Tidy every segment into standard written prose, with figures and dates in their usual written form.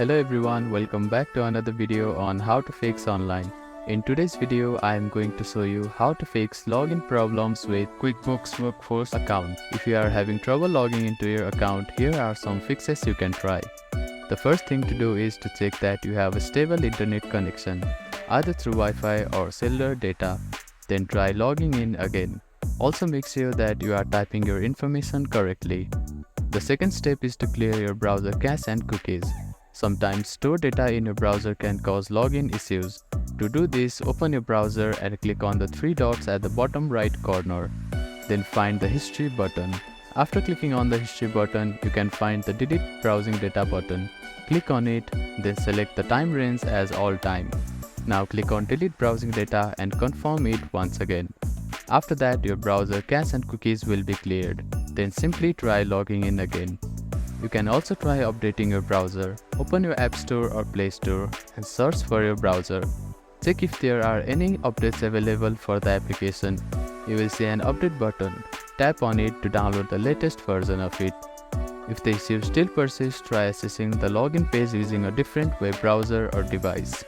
Hello everyone, welcome back to another video on how to fix online. In today's video, I am going to show you how to fix login problems with QuickBooks Workforce account. If you are having trouble logging into your account, here are some fixes you can try. The first thing to do is to check that you have a stable internet connection, either through Wi-Fi or cellular data. Then try logging in again. Also make sure that you are typing your information correctly. The second step is to clear your browser cache and cookies. Sometimes stored data in your browser can cause login issues. To do this, open your browser and click on the three dots at the bottom right corner. Then find the History button. After clicking on the History button, you can find the Delete Browsing Data button. Click on it, then select the time range as all time. Now click on Delete Browsing Data and confirm it once again. After that, your browser cache and cookies will be cleared. Then simply try logging in again. You can also try updating your browser. Open your App Store or Play Store and search for your browser. Check if there are any updates available for the application. You will see an update button. Tap on it to download the latest version of it. If the issue still persists, try accessing the login page using a different web browser or device.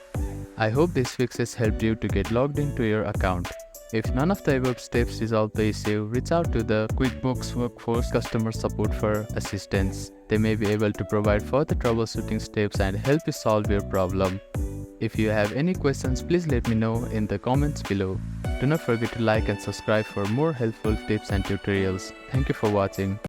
I hope these fixes helped you to get logged into your account. If none of the above steps resolve the issue, reach out to the QuickBooks Workforce customer support for assistance. They may be able to provide further troubleshooting steps and help you solve your problem. If you have any questions, please let me know in the comments below. Do not forget to like and subscribe for more helpful tips and tutorials. Thank you for watching.